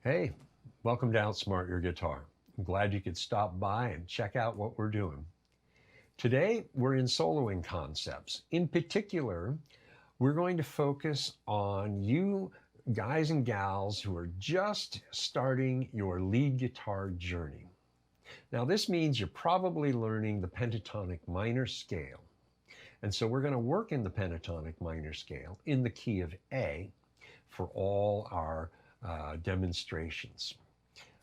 Hey, welcome to Outsmart Your Guitar. I'm glad you could stop by and check out what we're doing. Today, we're in soloing concepts. In particular, we're going to focus on you guys and gals who are just starting your lead guitar journey. Now, this means you're probably learning the pentatonic minor scale. And so we're going to work in the pentatonic minor scale in the key of A for all our demonstrations.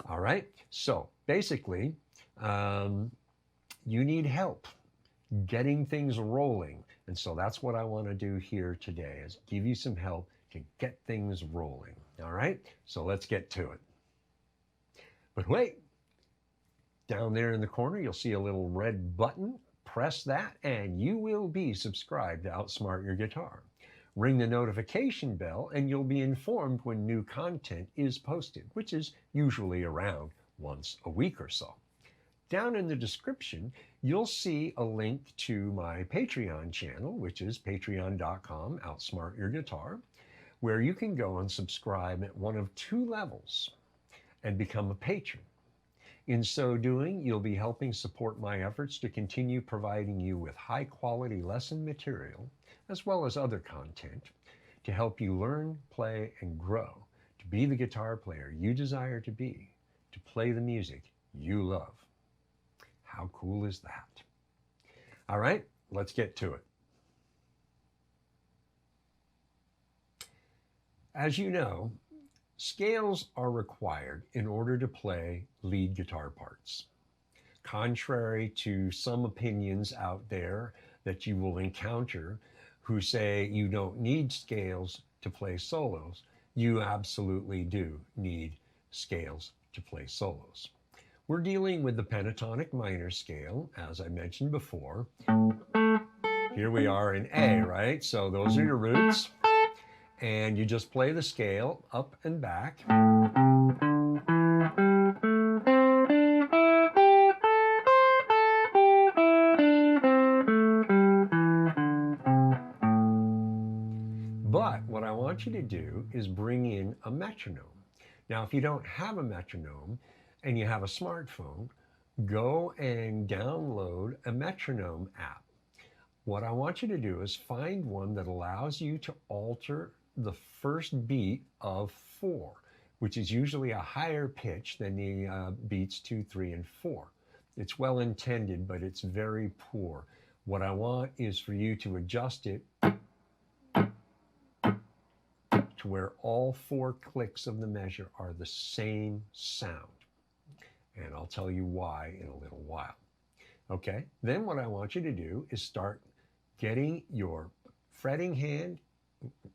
All right, so basically, you need help getting things rolling. And so that's what I want to do here today is give you some help to get things rolling. All right, so let's get to it. But wait, down there in the corner, you'll see a little red button. Press that and you will be subscribed to Outsmart Your Guitar. Ring the notification bell and you'll be informed when new content is posted, which is usually around once a week or so. Down in the description, you'll see a link to my Patreon channel, which is patreon.com, Outsmart Your Guitar, where you can go and subscribe at one of two levels and become a patron. In so doing, you'll be helping support my efforts to continue providing you with high-quality lesson material, as well as other content, to help you learn, play, and grow, to be the guitar player you desire to be, to play the music you love. How cool is that? All right, let's get to it. As you know, scales are required in order to play lead guitar parts. Contrary to some opinions out there that you will encounter who say you don't need scales to play solos, you absolutely do need scales to play solos. We're dealing with the pentatonic minor scale, as I mentioned before. Here we are in A, right? So those are your roots. And you just play the scale up and back. But what I want you to do is bring in a metronome. Now, if you don't have a metronome and you have a smartphone, go and download a metronome app. What I want you to do is find one that allows you to alter the first beat of 4, which is usually a higher pitch than the beats 2, 3, and 4. It's well intended, but it's very poor. What I want is for you to adjust it to where all 4 clicks of the measure are the same sound. And I'll tell you why in a little while. Okay, then what I want you to do is start getting your fretting hand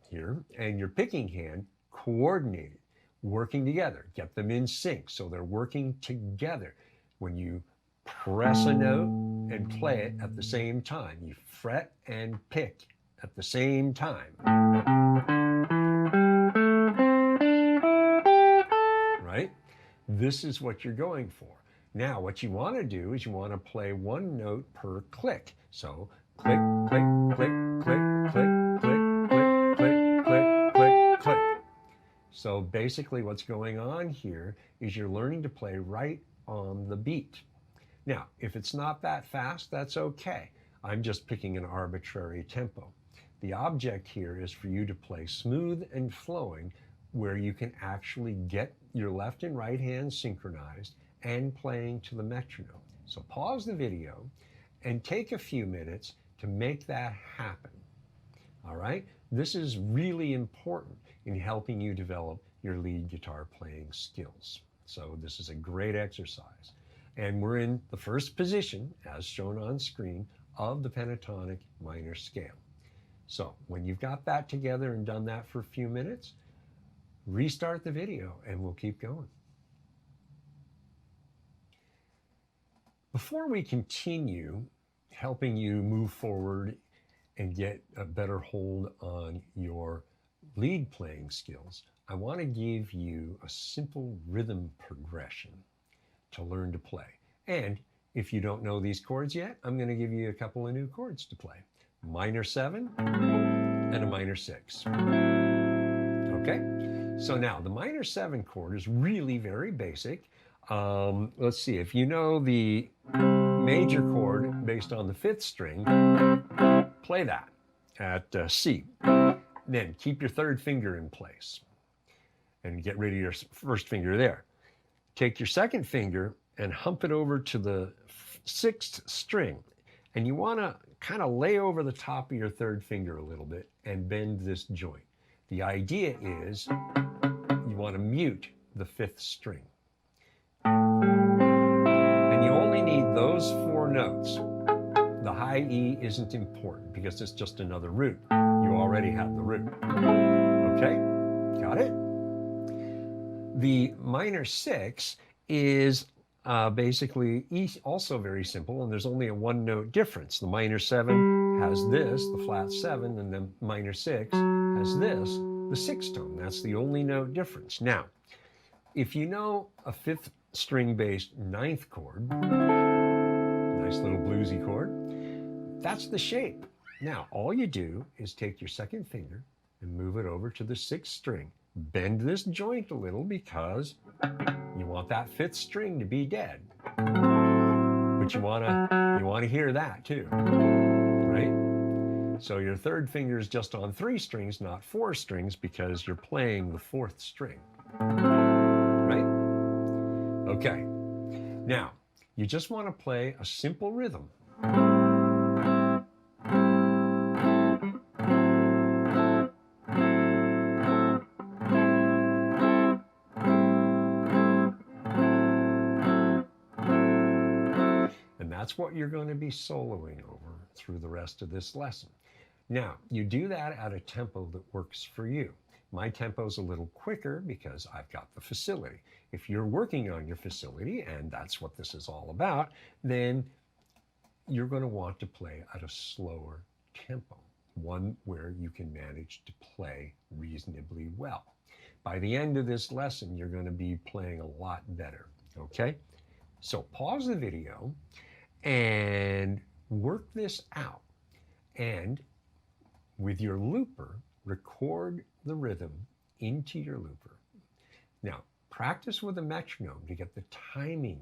here and your picking hand coordinated, working together. Get them in sync so they're working together. When you press a note and play it at the same time, you fret and pick at the same time. Right? This is what you're going for. Now, what you want to do is you want to play one note per click. So click, click, click, click, click, click, click, click, click, click, click. So basically what's going on here is you're learning to play right on the beat. Now, if it's not that fast, that's okay. I'm just picking an arbitrary tempo. The object here is for you to play smooth and flowing where you can actually get your left and right hands synchronized and playing to the metronome. So pause the video and take a few minutes to make that happen. All right? This is really important in helping you develop your lead guitar playing skills. So this is a great exercise. And we're in the first position, as shown on screen, of the pentatonic minor scale. So when you've got that together and done that for a few minutes, restart the video and we'll keep going. Before we continue helping you move forward and get a better hold on your lead playing skills, I want to give you a simple rhythm progression to learn to play. And if you don't know these chords yet, I'm going to give you a couple of new chords to play. Minor 7 and a minor 6. Okay, So now the minor 7 chord is really very basic. Let's see, if you know the major chord based on the 5th string, play that at C. Then keep your 3rd finger in place and get rid of your 1st finger there. Take your 2nd finger and hump it over to the 6th string. And you want to kind of lay over the top of your 3rd finger a little bit and bend this joint. The idea is you want to mute the 5th string. And you only need those 4 notes. The high E isn't important because it's just another root. You already have the root. Okay, got it? The minor 6 is basically also very simple, and there's only a 1-note difference. The minor 7 has this, the flat 7, and the minor 6 has this, the 6th tone. That's the only note difference. Now, if you know a 5th string based 9th chord, nice little bluesy chord, that's the shape. Now, all you do is take your 2nd finger and move it over to the 6th string. Bend this joint a little because you want that 5th string to be dead. But you want to hear that too, right? So your 3rd finger is just on 3 strings, not 4 strings, because you're playing the 4th string, right? Okay. Now, you just want to play a simple rhythm. That's what you're going to be soloing over through the rest of this lesson. Now, you do that at a tempo that works for you. My tempo is a little quicker because I've got the facility. If you're working on your facility, and that's what this is all about, then you're going to want to play at a slower tempo, one where you can manage to play reasonably well. By the end of this lesson, you're going to be playing a lot better, okay? So pause the video and work this out, and with your looper, record the rhythm into your looper. Now, practice with a metronome to get the timing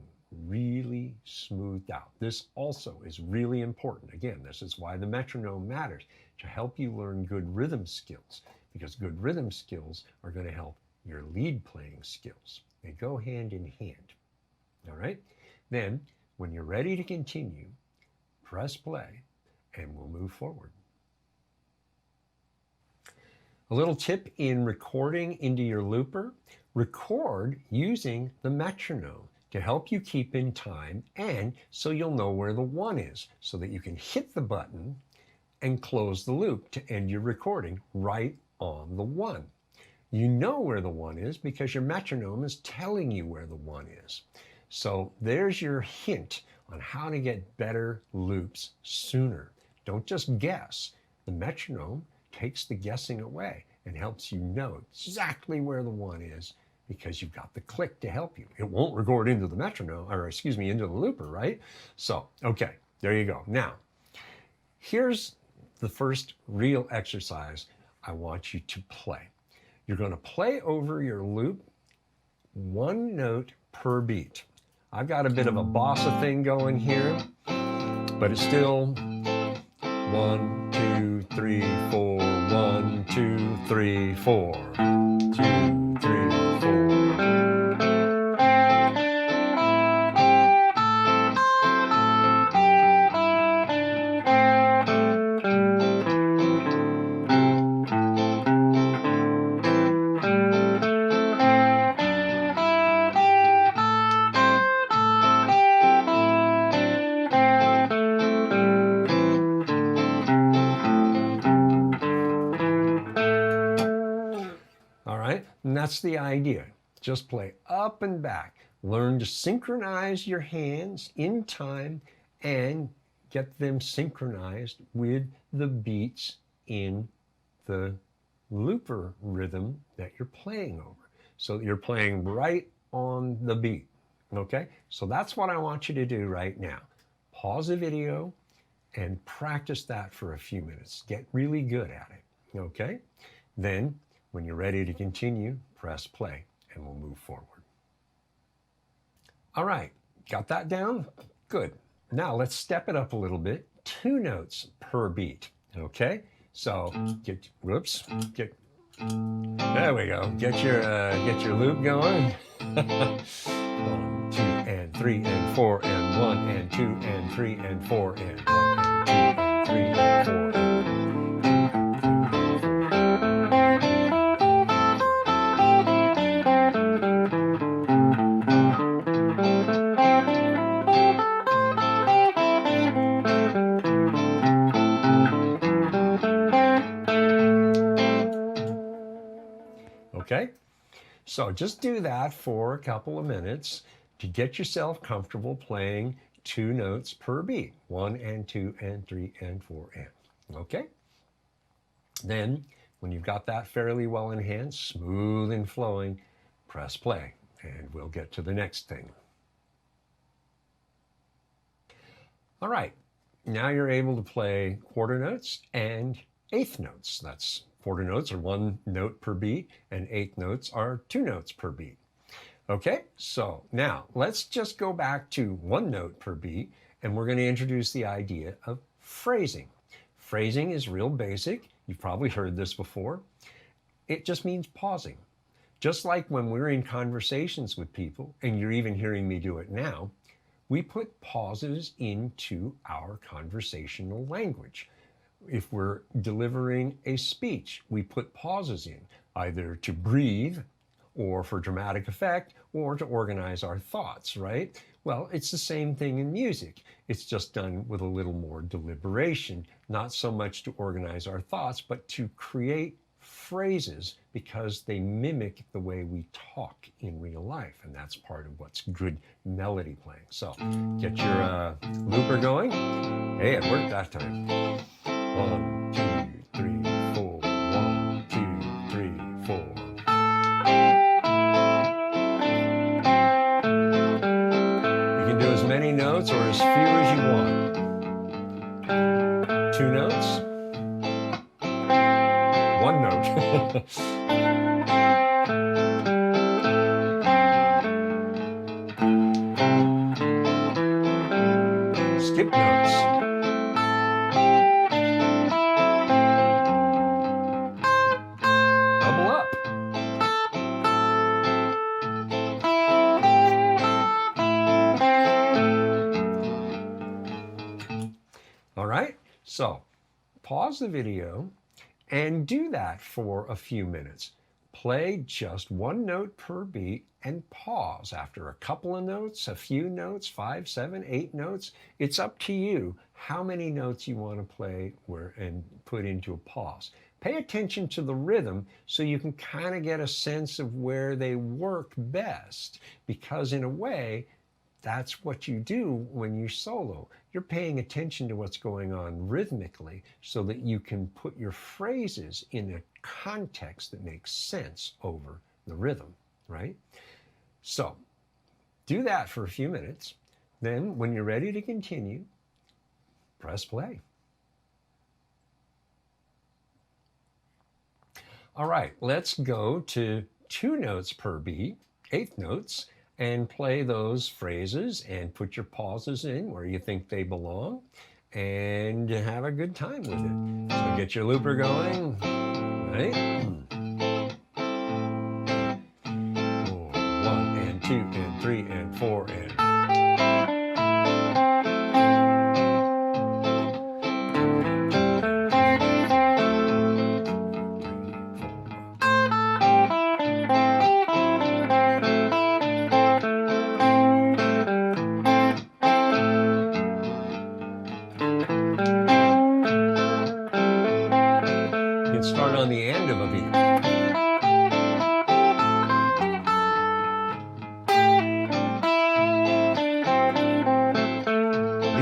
really smoothed out. This also is really important. Again, this is why the metronome matters, to help you learn good rhythm skills, because good rhythm skills are going to help your lead playing skills. They go hand in hand. All right? Then, when you're ready to continue, press play and we'll move forward. A little tip in recording into your looper: record using the metronome to help you keep in time, and so you'll know where the 1 is, so that you can hit the button and close the loop to end your recording right on the 1. You know where the 1 is because your metronome is telling you where the 1 is. So there's your hint on how to get better loops sooner. Don't just guess. The metronome takes the guessing away and helps you know exactly where the 1 is because you've got the click to help you. It won't record into the metronome, or excuse me, into the looper, right? So, okay, there you go. Now, here's the first real exercise I want you to play. You're going to play over your loop 1 note per beat. I've got a bit of a bossa thing going here, but it's still 1, 2, 3, 4, 1, 2, 3, 4, 2, 3, 4. And that's the idea. Just play up and back. Learn to synchronize your hands in time and get them synchronized with the beats in the looper rhythm that you're playing over. So you're playing right on the beat. Okay? So that's what I want you to do right now. Pause the video and practice that for a few minutes. Get really good at it. Okay? Then When you're ready to continue, press play and we'll move forward. All right, got that down? Good. Now let's step it up a little bit. 2 notes per beat, okay? So there we go. Get your loop going. 1, 2 and 3 and 4 and 1 and 2 and 3 and 4 and 1 and 2 and 3 and 4 and okay? So just do that for a couple of minutes to get yourself comfortable playing 2 notes per beat. 1 and 2 and 3 and 4 and. Okay? Then, when you've got that fairly well in hand, smooth and flowing, press play and we'll get to the next thing. All right, now you're able to play quarter notes and eighth notes. That's quarter notes are 1 note per beat and eighth notes are 2 notes per beat. Okay, so now let's just go back to 1 note per beat and we're going to introduce the idea of phrasing. Phrasing is real basic. You've probably heard this before. It just means pausing. Just like when we're in conversations with people, and you're even hearing me do it now, we put pauses into our conversational language. If we're delivering a speech, we put pauses in, either to breathe, or for dramatic effect, or to organize our thoughts, right? Well, it's the same thing in music. It's just done with a little more deliberation, not so much to organize our thoughts, but to create phrases because they mimic the way we talk in real life. And that's part of what's good melody playing. So get your looper going. Hey, it worked that time. 1, 2, 3, 4. 1, 2, 3, 4. You can do as many notes or as few as you want. 2 notes. 1 note. Skip notes. Double up. All right, so pause the video and do that for a few minutes. Play just 1 note per beat and pause after a couple of notes, a few notes, 5, 7, 8 notes. It's up to you how many notes you want to play and put into a pause. Pay attention to the rhythm so you can kind of get a sense of where they work best, because in a way, that's what you do when you solo. You're paying attention to what's going on rhythmically so that you can put your phrases in a context that makes sense over the rhythm, right? So do that for a few minutes. Then when you're ready to continue, press play. All right, let's go to 2 notes per beat, eighth notes, and play those phrases and put your pauses in where you think they belong and have a good time with it. So get your looper going, right? 4, 1 and 2 and 3 and 4 and... Start on the end of a beat.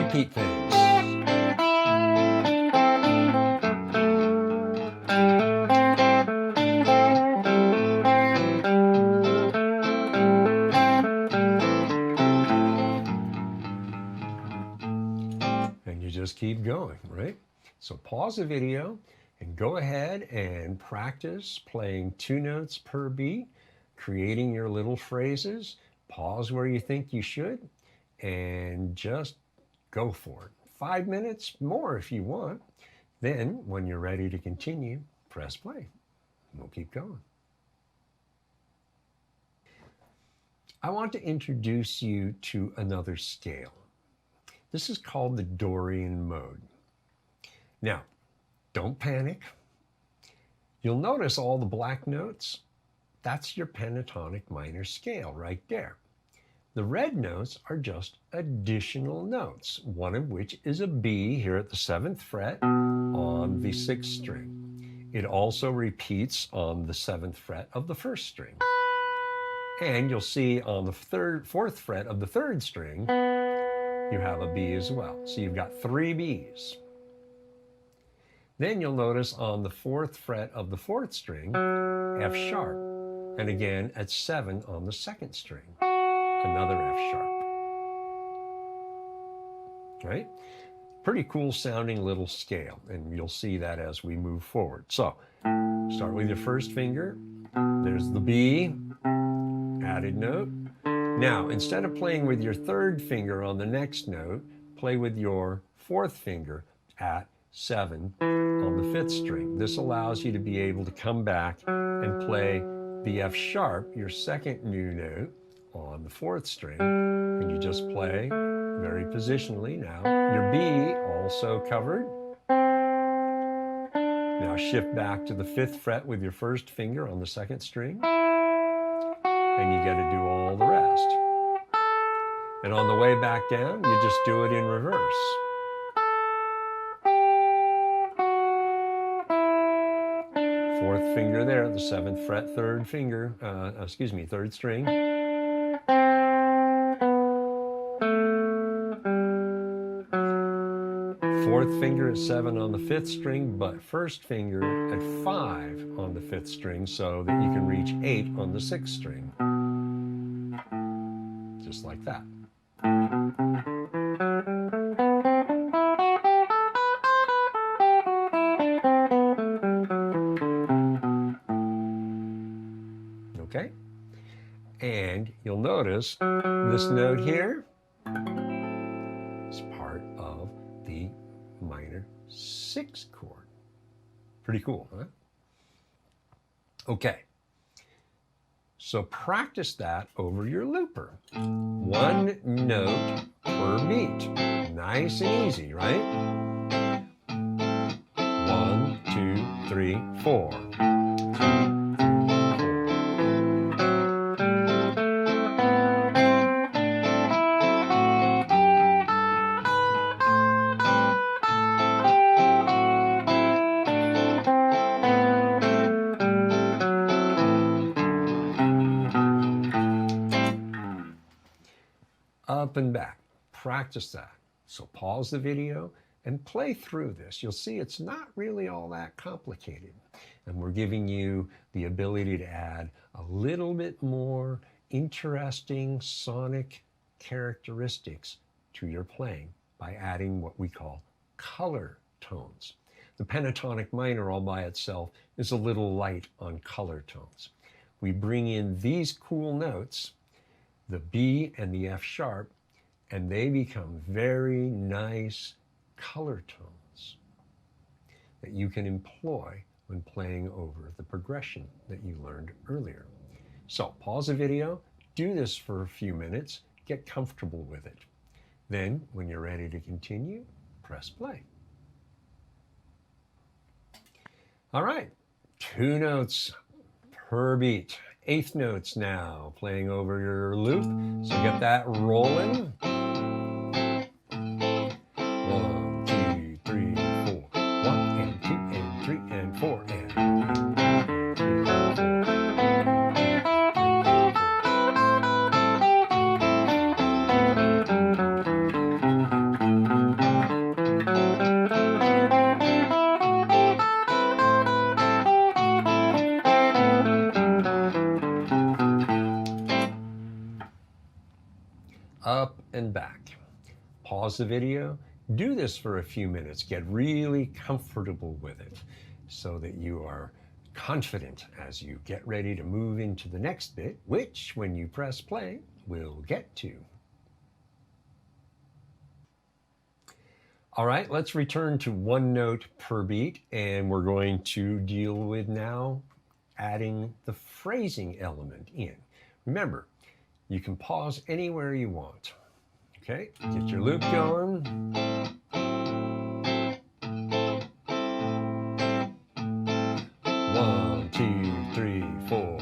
Repeat things. And you just keep going, right? So pause the video. And go ahead and practice playing 2 notes per beat, creating your little phrases. Pause where you think you should, and just go for it. 5 minutes, more if you want. Then, when you're ready to continue, press play. We'll keep going. I want to introduce you to another scale. This is called the Dorian mode. Now, don't panic. You'll notice all the black notes. That's your pentatonic minor scale right there. The red notes are just additional notes, one of which is a B here at the 7th fret on the 6th string. It also repeats on the 7th fret of the 1st string. And you'll see on the 4th fret of the 3rd string, you have a B as well. So you've got 3 Bs. Then you'll notice on the 4th fret of the 4th string, F sharp. And again at 7 on the 2nd string, another F sharp. Right? Pretty cool sounding little scale, and you'll see that as we move forward. So, start with your first finger. There's the B, added note. Now, instead of playing with your 3rd finger on the next note, play with your 4th finger at 7 on the 5th string. This allows you to be able to come back and play the F sharp, your 2nd new note, on the 4th string, and you just play very positionally now. Your B also covered. Now shift back to the 5th fret with your 1st finger on the 2nd string, and you got to do all the rest. And on the way back down, you just do it in reverse. Fourth finger there, the 7th fret, 3rd finger, 3rd string. 4th finger at 7 on the 5th string, but 1st finger at 5 on the 5th string so that you can reach 8 on the 6th string. Just like that. Okay? And you'll notice this note here is part of the minor 6 chord. Pretty cool, huh? Okay. So practice that over your looper. 1 note per beat. Nice and easy, right? 1, 2, 3, 4. 2, 3, 4. Up and back. Practice that. So pause the video and play through this. You'll see it's not really all that complicated. And we're giving you the ability to add a little bit more interesting sonic characteristics to your playing by adding what we call color tones. The pentatonic minor all by itself is a little light on color tones. We bring in these cool notes, the B and the F sharp, and they become very nice color tones that you can employ when playing over the progression that you learned earlier. So pause the video, do this for a few minutes, get comfortable with it. Then, when you're ready to continue, press play. All right, 2 notes per beat. 8th notes now, playing over your loop. So get that rolling. 1, 2, 3, 4. 1 and 2 and 3 and 4 and 1, 2, 3, up and back. Pause the video. Do this for a few minutes. Get really comfortable with it. so that you are confident as you get ready to move into the next bit, which, when you press play, we'll get to. All right, let's return to one note per beat, and we're going to deal with now adding the phrasing element in. Remember, you can pause anywhere you want. Okay, get your loop going. 1, 2, 3, 4.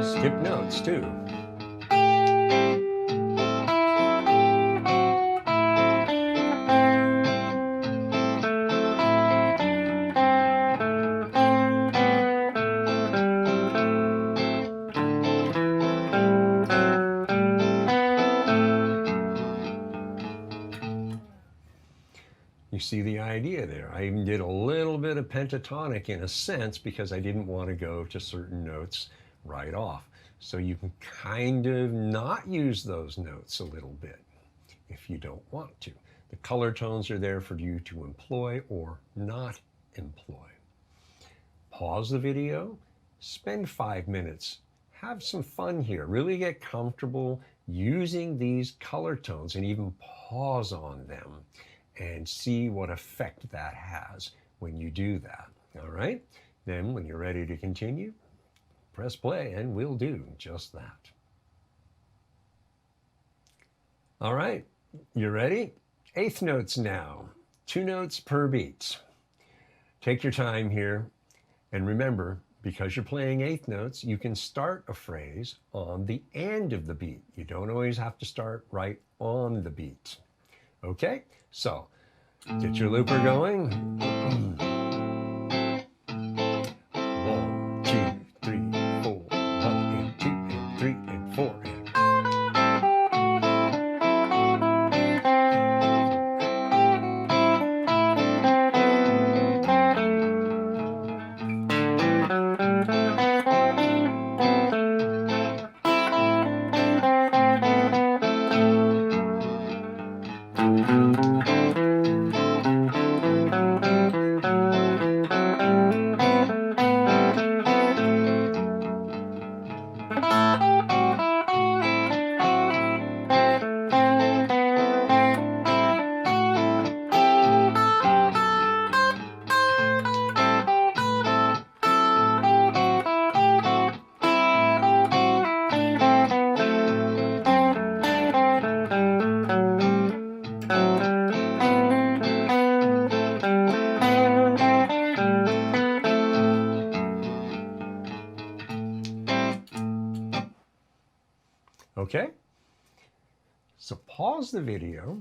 Skip notes too. You see the idea there. I even did a little bit of pentatonic in a sense because I didn't want to go to certain notes right off. So you can kind of not use those notes a little bit if you don't want to. The color tones are there for you to employ or not employ. Pause the video, spend 5 minutes, have some fun here, really get comfortable using these color tones and even pause on them and see what effect that has when you do that. All right? Then when you're ready to continue, press play and we'll do just that. All right, you ready? Eighth notes now, 2 notes per beat. Take your time here, and remember, because you're playing eighth notes, you can start a phrase on the end of the beat. You don't always have to start right on the beat. Okay, so get your looper going. 1, 2, 3, 4. 1 and 2 and 3 and 4 and. Okay, so pause the video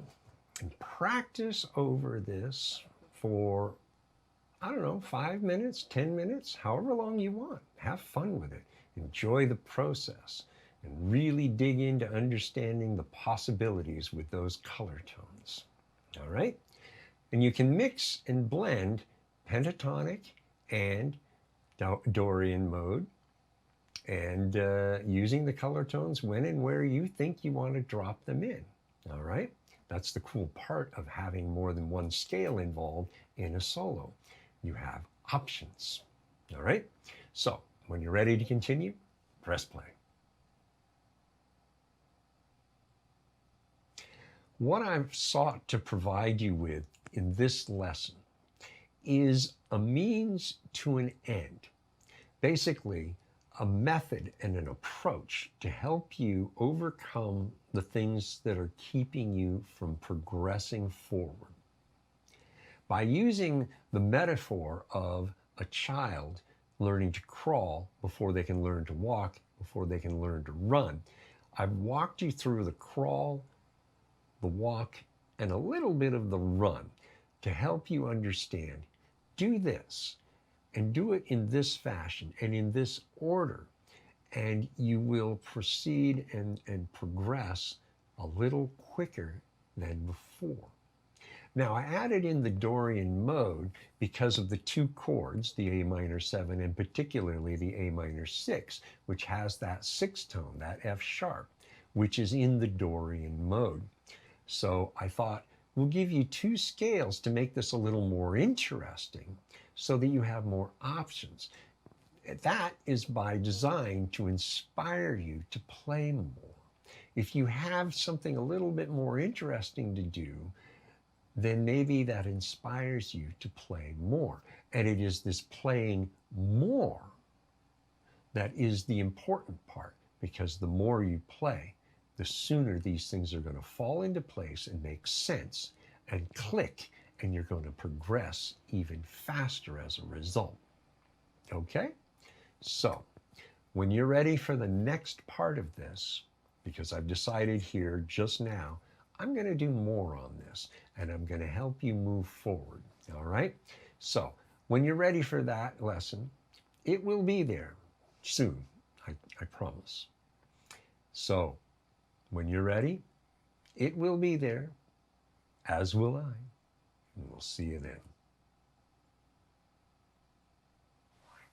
and practice over this for, I don't know, 5 minutes, 10 minutes, however long you want. Have fun with it. Enjoy the process and really dig into understanding the possibilities with those color tones. All right? And you can mix and blend pentatonic and Dorian mode, and using the color tones when and where you think you want to drop them in. All right? That's the cool part of having more than one scale involved in a solo. You have options. All right? So when you're ready to continue, press play. What I've sought to provide you with in this lesson is a means to an end. Basically, a method and an approach to help you overcome the things that are keeping you from progressing forward. By using the metaphor of a child learning to crawl before they can learn to walk, before they can learn to run, I've walked you through the crawl, the walk, and a little bit of the run to help you understand, do this, and do it in this fashion and in this order, and you will proceed and progress a little quicker than before. Now I added in the Dorian mode because of the two chords, the A minor 7 and particularly the A minor 6, which has that sixth tone, that F sharp, which is in the Dorian mode. So I thought we'll give you two scales to make this a little more interesting so that you have more options. That is by design to inspire you to play more. If you have something a little bit more interesting to do, then maybe that inspires you to play more. And it is this playing more that is the important part, because the more you play, the sooner these things are going to fall into place and make sense and click, and you're going to progress even faster as a result. Okay? So, when you're ready for the next part of this, because I've decided here just now, I'm going to do more on this, and I'm going to help you move forward. All right? So, when you're ready for that lesson, it will be there soon, I promise. So, when you're ready, it will be there, as will I, and we'll see you then.